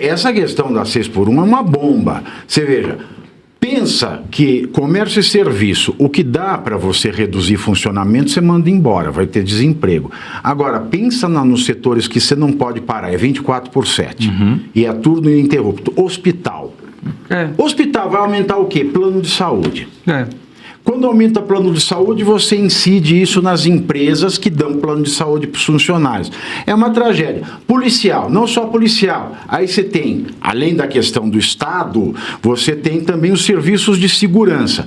essa questão da 6x1 é uma bomba. Você veja, pensa que comércio e serviço, o que dá para você reduzir funcionamento, você manda embora, vai ter desemprego. Agora, pensa nos setores que você não pode parar, é 24/7. E é turno ininterrupto. Hospital. Hospital vai aumentar o quê? Plano de saúde. Quando aumenta plano de saúde, você incide isso nas empresas que dão plano de saúde para os funcionários. É uma tragédia. Policial, não só policial. Aí você tem, além da questão do Estado, você tem também os serviços de segurança.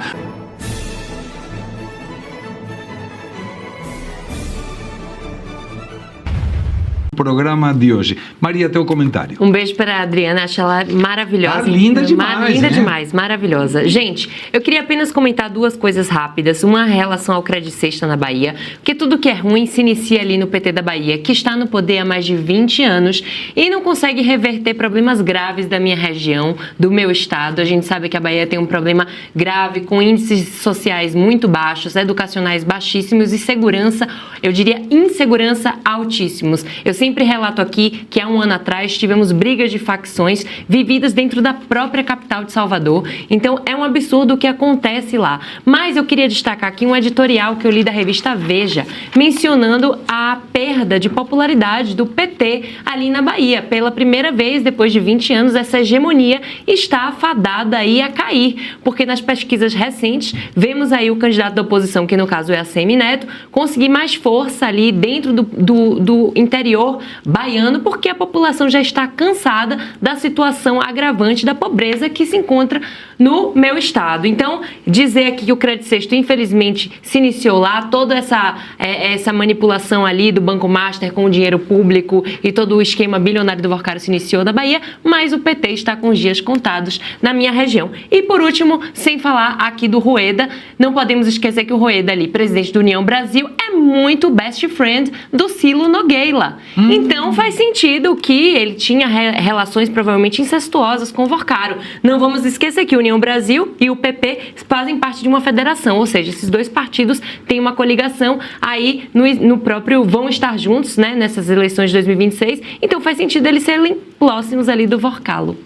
Programa de hoje. Maria, teu comentário. Um beijo para a Adriana, acho ela maravilhosa. Linda demais, linda né? demais, maravilhosa. Gente, eu queria apenas comentar duas coisas rápidas. Uma em relação ao Crédito Sexta na Bahia, porque tudo que é ruim se inicia ali no PT da Bahia, que está no poder há mais de 20 anos e não consegue reverter problemas graves da minha região, do meu estado. A gente sabe que a Bahia tem um problema grave com índices sociais muito baixos, educacionais baixíssimos e segurança, eu diria insegurança altíssimos. Eu sempre relato aqui que há um ano atrás tivemos brigas de facções vividas dentro da própria capital de Salvador. Então é um absurdo o que acontece lá. Mas eu queria destacar aqui um editorial que eu li da revista Veja, mencionando a perda de popularidade do PT ali na Bahia. Pela primeira vez, depois de 20 anos, essa hegemonia está afadada aí a cair, porque nas pesquisas recentes vemos aí o candidato da oposição, que no caso é a Semineto, conseguir mais força ali dentro do interior baiano, porque a população já está cansada da situação agravante da pobreza que se encontra no meu estado. Então, dizer aqui que o Crédito Sexto, infelizmente, se iniciou lá, toda essa manipulação ali do Banco Master com o dinheiro público e todo o esquema bilionário do Workário se iniciou na Bahia, mas o PT está com os dias contados na minha região. E, por último, sem falar aqui do Rueda, não podemos esquecer que o Rueda ali, presidente do União Brasil, é muito best friend do Cilo Nogueira. Então faz sentido que ele tinha relações provavelmente incestuosas com o Workário. Não vamos esquecer que a União Brasil e o PP fazem parte de uma federação, ou seja, esses dois partidos têm uma coligação aí no próprio, vão estar juntos, né, nessas eleições de 2026, então faz sentido eles serem próximos ali do Workário.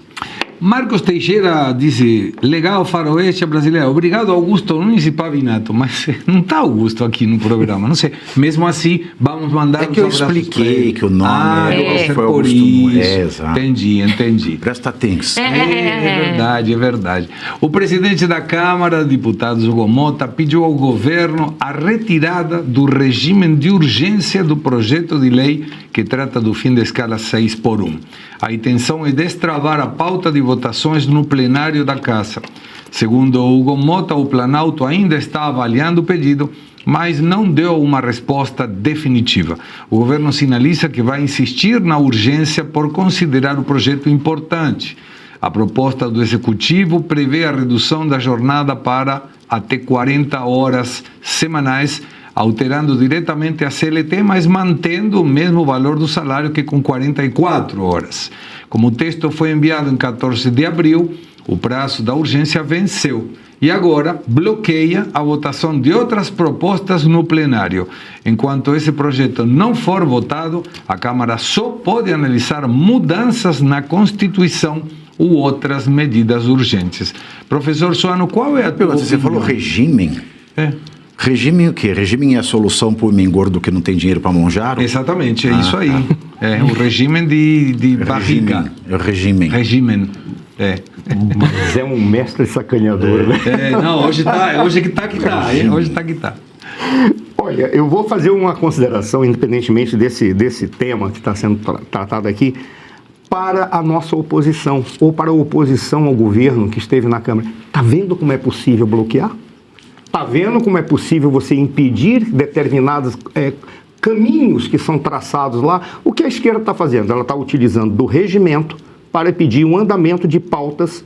Marcos Teixeira disse, legal faroeste brasileiro. Obrigado, Augusto Nunes e Pavinato. Mas não está Augusto aqui no programa, não sei. Mesmo assim, vamos mandar... É que eu expliquei que o nome foi por Augusto Nunes. Entendi. Presta atenção. É verdade. O presidente da Câmara, deputado Hugo Mota, pediu ao governo a retirada do regime de urgência do projeto de lei que trata do fim da escala 6x1. A intenção é destravar a pauta de votações no plenário da Casa. Segundo Hugo Mota, o Planalto ainda está avaliando o pedido, mas não deu uma resposta definitiva. O governo sinaliza que vai insistir na urgência por considerar o projeto importante. A proposta do Executivo prevê a redução da jornada para até 40 horas semanais, alterando diretamente a CLT, mas mantendo o mesmo valor do salário que com 44 horas. Como o texto foi enviado em 14 de abril, o prazo da urgência venceu e agora bloqueia a votação de outras propostas no plenário. Enquanto esse projeto não for votado, a Câmara só pode analisar mudanças na Constituição ou outras medidas urgentes. Professor Suano, qual é a tua opinião? Você falou regime? Regime o quê? Regime é a solução para o homem gordo que não tem dinheiro para manjar? Exatamente, é isso aí. Tá. É o regime de barriga. Regime. Mas é um mestre sacaneador, né? Hoje que tá. Olha, eu vou fazer uma consideração, independentemente desse tema que está sendo tratado aqui, para a nossa oposição, ou para a oposição ao governo que esteve na Câmara. Está vendo como é possível bloquear? Está vendo como é possível você impedir determinados caminhos que são traçados lá? O que a esquerda está fazendo? Ela está utilizando do regimento para pedir um andamento de pautas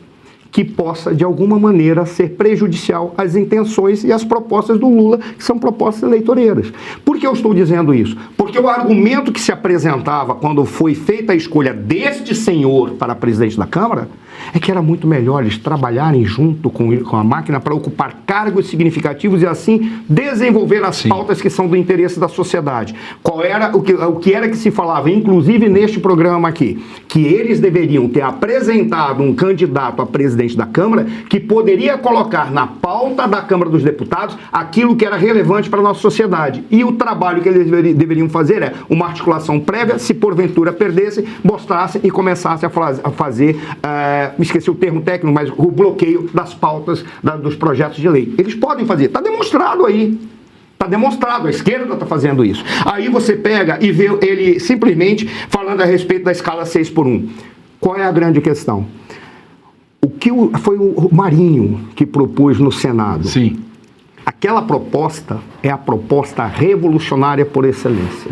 que possa, de alguma maneira, ser prejudicial às intenções e às propostas do Lula, que são propostas eleitoreiras. Por que eu estou dizendo isso? Porque o argumento que se apresentava quando foi feita a escolha deste senhor para presidente da Câmara é que era muito melhor eles trabalharem junto com a máquina para ocupar cargos significativos e assim desenvolver as pautas que são do interesse da sociedade. Qual era o que era que se falava, inclusive neste programa aqui, que eles deveriam ter apresentado um candidato a presidente da Câmara que poderia colocar na pauta da Câmara dos Deputados aquilo que era relevante para a nossa sociedade. E o trabalho que eles deveriam fazer é uma articulação prévia, se porventura perdesse, mostrasse e começasse a fazer, me esqueci o termo técnico, mas o bloqueio das pautas dos projetos de lei. Eles podem fazer, está demonstrado aí. Está demonstrado, a esquerda está fazendo isso. Aí você pega e vê ele simplesmente falando a respeito da escala 6x1. Qual é a grande questão? Foi o Marinho que propôs no Senado. Sim. Aquela proposta é a proposta revolucionária por excelência.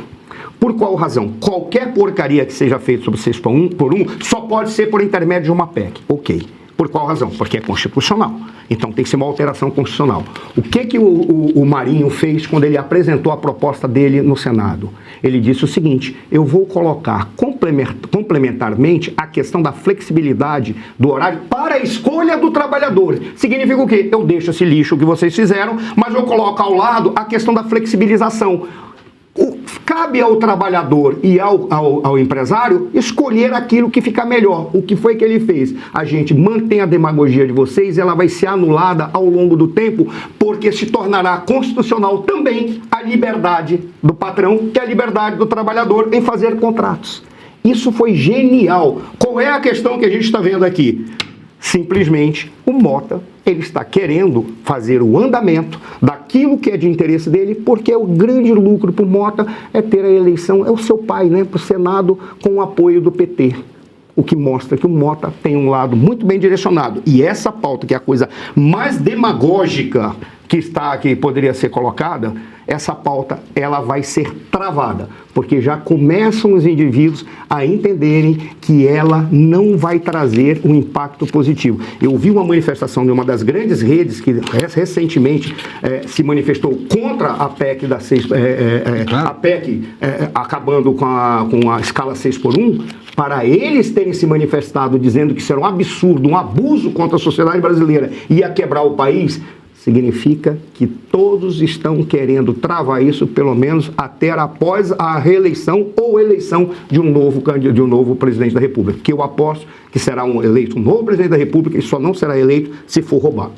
Por qual razão? Qualquer porcaria que seja feita sobre 6x1 só pode ser por intermédio de uma PEC. Ok. Por qual razão? Porque é constitucional. Então tem que ser uma alteração constitucional. O que o Marinho fez quando ele apresentou a proposta dele no Senado? Ele disse o seguinte: eu vou colocar complementarmente a questão da flexibilidade do horário para a escolha do trabalhador. Significa o quê? Eu deixo esse lixo que vocês fizeram, mas eu coloco ao lado a questão da flexibilização. Cabe ao trabalhador e ao empresário escolher aquilo que fica melhor. O que foi que ele fez? A gente mantém a demagogia de vocês, ela vai ser anulada ao longo do tempo, porque se tornará constitucional também a liberdade do patrão, que é a liberdade do trabalhador em fazer contratos. Isso foi genial. Qual é a questão que a gente está vendo aqui? Simplesmente o Mota, ele está querendo fazer o andamento daquilo que é de interesse dele, porque o grande lucro para o Mota é ter a eleição, é o seu pai, né, para o Senado com o apoio do PT. O que mostra que o Mota tem um lado muito bem direcionado. E essa pauta, que é a coisa mais demagógica que poderia ser colocada, essa pauta ela vai ser travada, porque já começam os indivíduos a entenderem que ela não vai trazer um impacto positivo. Eu vi uma manifestação de uma das grandes redes que recentemente se manifestou contra a PEC da a PEC acabando com a escala 6x1, para eles terem se manifestado dizendo que isso era um absurdo, um abuso contra a sociedade brasileira e ia quebrar o país. Significa que todos estão querendo travar isso, pelo menos até após a reeleição ou eleição de um novo presidente da República, que eu aposto que será eleito um novo presidente da República e só não será eleito se for roubado.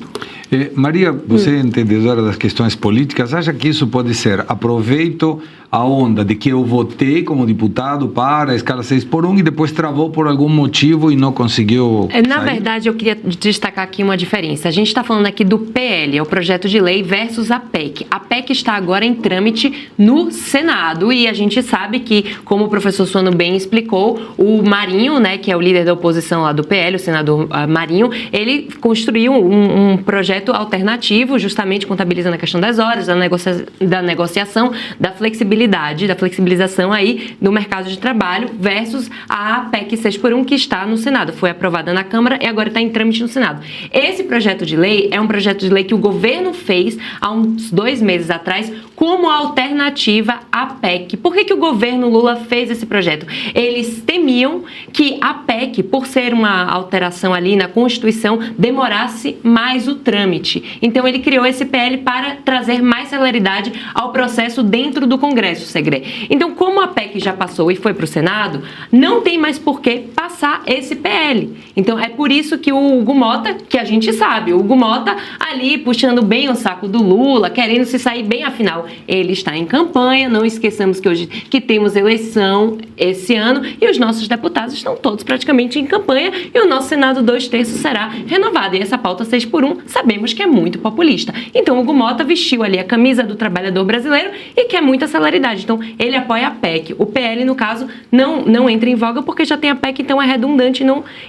Maria, você é entendedora das questões políticas, acha que isso pode ser aproveito a onda de que eu votei como deputado para a escala 6x1 e depois travou por algum motivo e não conseguiu Na verdade, eu queria destacar aqui uma diferença. A gente está falando aqui do PL, é o projeto de lei, versus a PEC. A PEC está agora em trâmite no Senado e a gente sabe que, como o professor Suano bem explicou, o Marinho, né, que é o líder da oposição lá do PL, o senador Marinho, ele construiu um projeto alternativo, justamente contabilizando a questão das horas, da negociação, da flexibilização aí no mercado de trabalho versus a PEC 6x1 que está no Senado. Foi aprovada na Câmara e agora está em trâmite no Senado. Esse projeto de lei é um projeto de lei que o governo fez há uns 2 meses atrás como alternativa à PEC. Por que o governo Lula fez esse projeto? Eles temiam que a PEC, por ser uma alteração ali na Constituição, demorasse mais o trâmite. Então ele criou esse PL para trazer mais celeridade ao processo dentro do Congresso, Segre. Então, como a PEC já passou e foi para o Senado, não tem mais por que passar esse PL. Então é por isso que o Hugo Mota, que a gente sabe, o Hugo Mota ali puxando bem o saco do Lula, querendo se sair bem, afinal, ele está em campanha, não esqueçamos que hoje que temos eleição esse ano e os nossos deputados estão todos praticamente em campanha e o nosso Senado 2/3 será renovado. E essa pauta 6x1 sabemos que é muito populista. Então o Hugo Mota vestiu ali a camisa do trabalhador brasileiro e quer muita celeridade. Então ele apoia a PEC. O PL, no caso, não entra em voga porque já tem a PEC, então é redundante.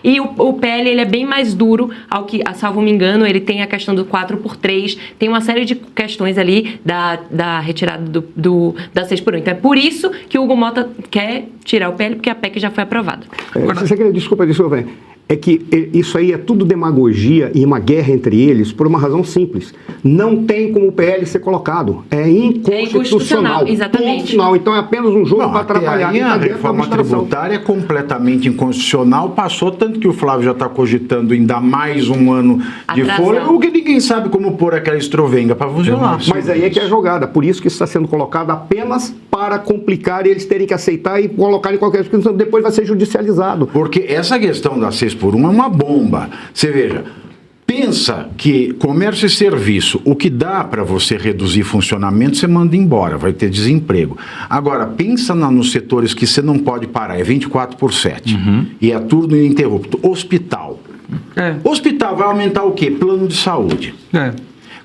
E o PL ele é bem mais duro, a salvo me engano, ele tem a questão do 4x3, tem uma série de questões ali da retirada da 6x1. Então é por isso que o Hugo Mota quer tirar o PL, porque a PEC já foi aprovada. Desculpa, velho. É que isso aí é tudo demagogia e uma guerra entre eles por uma razão simples. Não tem como o PL ser colocado. É inconstitucional. Exatamente. Ponto final. Então é apenas um jogo para atrapalhar. A reforma tributária é completamente inconstitucional. Passou tanto que o Flávio já está cogitando em dar mais um ano de folha, o que ninguém sabe como pôr aquela estrovenga para funcionar. Mas aí é que é a jogada. Por isso que isso está sendo colocado apenas para complicar e eles terem que aceitar e colocar em qualquer situação. Depois vai ser judicializado. Porque essa questão da 6x1 é uma bomba. Você veja, pensa que comércio e serviço, o que dá para você reduzir funcionamento, você manda embora, vai ter desemprego. Agora, pensa nos setores que você não pode parar, é 24/7. E é turno ininterrupto. Hospital. Hospital vai aumentar o quê? Plano de saúde.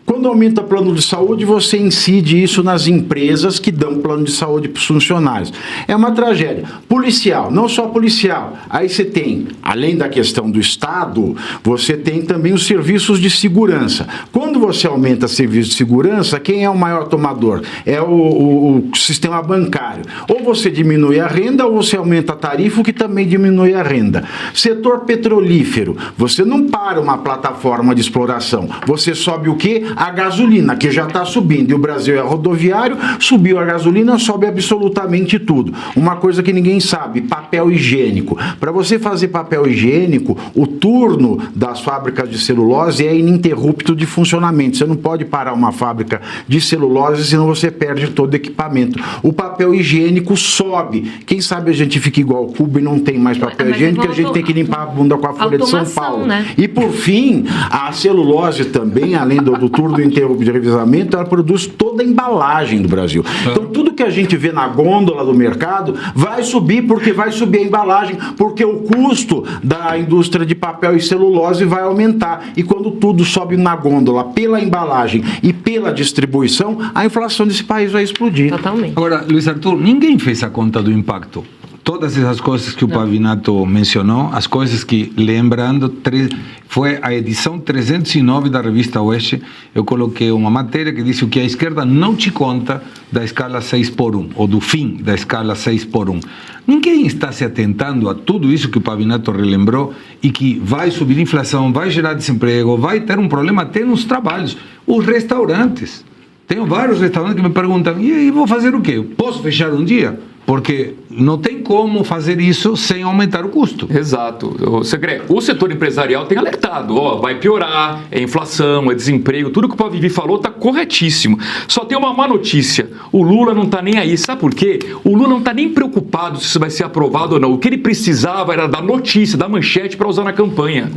Quando aumenta plano de saúde, você incide isso nas empresas que dão plano de saúde para os funcionários. É uma tragédia. Policial, não só policial. Aí você tem, além da questão do Estado, você tem também os serviços de segurança. Quando você aumenta serviço de segurança, quem é o maior tomador? É o sistema bancário. Ou você diminui a renda, ou você aumenta a tarifa, o que também diminui a renda. Setor petrolífero, você não para uma plataforma de exploração. Você sobe o quê? A gasolina, que já está subindo, e o Brasil é rodoviário, subiu a gasolina, sobe absolutamente tudo. Uma coisa que ninguém sabe, papel higiênico. Para você fazer papel higiênico, o turno das fábricas de celulose é ininterrupto de funcionamento. Você não pode parar uma fábrica de celulose, senão você perde todo o equipamento. O papel higiênico sobe. Quem sabe a gente fica igual o Cuba e não tem mais papel higiênico, a gente tem que limpar a bunda com a Folha de São Paulo. Né? E por fim, a celulose também, além do turno do interrupto de revisamento, ela produz toda a embalagem do Brasil. Então, tudo que a gente vê na gôndola do mercado vai subir, porque vai subir a embalagem, porque o custo da indústria de papel e celulose vai aumentar. E quando tudo sobe na gôndola pela embalagem e pela distribuição, a inflação desse país vai explodir. Totalmente. Agora, Luiz Arthur, ninguém fez a conta do impacto. Todas essas coisas que o Pavinato mencionou, as coisas que, lembrando, foi a edição 309 da revista Oeste, eu coloquei uma matéria que disse o que a esquerda não te conta da escala 6x1, ou do fim da escala 6x1. Ninguém está se atentando a tudo isso que o Pavinato relembrou e que vai subir inflação, vai gerar desemprego, vai ter um problema até nos trabalhos. Os restaurantes. Tenho vários restaurantes que me perguntam, e aí, vou fazer o quê? Eu posso fechar um dia? Porque não tem como fazer isso sem aumentar o custo. Exato. O setor empresarial tem alertado, vai piorar, é inflação, é desemprego, tudo que o Pavivi falou está corretíssimo. Só tem uma má notícia, o Lula não está nem aí, sabe por quê? O Lula não está nem preocupado se isso vai ser aprovado ou não. O que ele precisava era da notícia, da manchete para usar na campanha.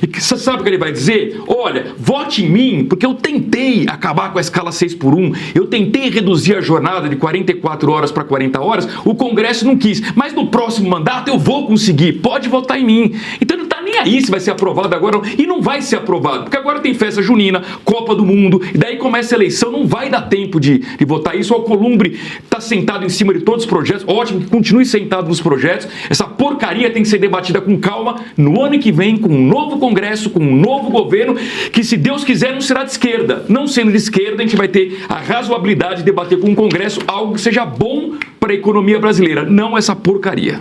E você sabe o que ele vai dizer? Olha, vote em mim, porque eu tentei acabar com a escala 6x1, eu tentei reduzir a jornada de 44 horas para 40 horas, o Congresso não quis, mas no próximo mandato eu vou conseguir, pode votar em mim. Então ele não está nem aí se vai ser aprovado agora, e não vai ser aprovado, porque agora tem festa junina, Copa do Mundo, e daí começa a eleição, não vai dar tempo de votar isso. O Alcolumbre está sentado em cima de todos os projetos, ótimo que continue sentado nos projetos, essa porcaria tem que ser debatida com calma no ano que vem, com um novo Congresso, com um novo governo, que se Deus quiser não será de esquerda. Não sendo de esquerda, a gente vai ter a razoabilidade de debater com o Congresso algo que seja bom para a economia brasileira, não essa porcaria.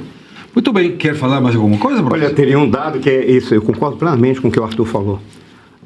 Muito bem, quer falar mais alguma coisa, professor? Olha, teria um dado que é isso, eu concordo plenamente com o que o Arthur falou.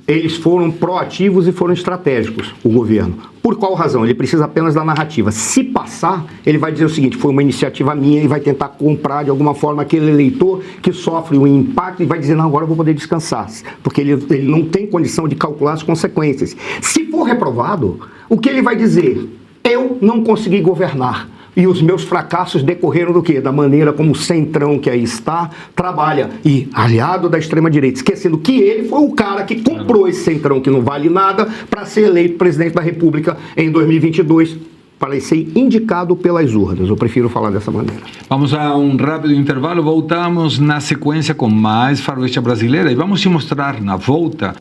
Eles foram proativos e foram estratégicos, o governo. Por qual razão? Ele precisa apenas da narrativa. Se passar, ele vai dizer o seguinte, foi uma iniciativa minha, e vai tentar comprar de alguma forma aquele eleitor que sofre um impacto e vai dizer, não, agora eu vou poder descansar, porque ele não tem condição de calcular as consequências. Se for reprovado, o que ele vai dizer? Eu não consegui governar. E os meus fracassos decorreram do quê? Da maneira como o centrão que aí está trabalha. E aliado da extrema-direita, esquecendo que ele foi o cara que comprou esse centrão que não vale nada para ser eleito presidente da República em 2022, para ser indicado pelas urnas. Eu prefiro falar dessa maneira. Vamos a um rápido intervalo, voltamos na sequência com mais Faroeste Brasileira e vamos te mostrar na volta.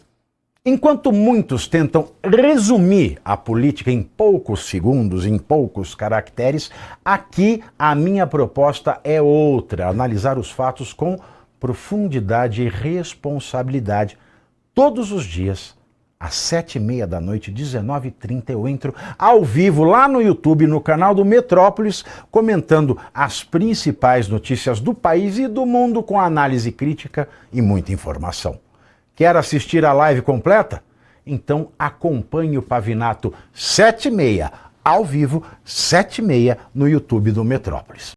Enquanto muitos tentam resumir a política em poucos segundos, em poucos caracteres, aqui a minha proposta é outra: analisar os fatos com profundidade e responsabilidade todos os dias às 7h30 da noite, 19h30, eu entro ao vivo lá no YouTube, no canal do Metrópolis, comentando as principais notícias do país e do mundo com análise crítica e muita informação. Quer assistir a live completa? Então acompanhe o Pavinato 7h30, ao vivo, 7h30, no YouTube do Metrópolis.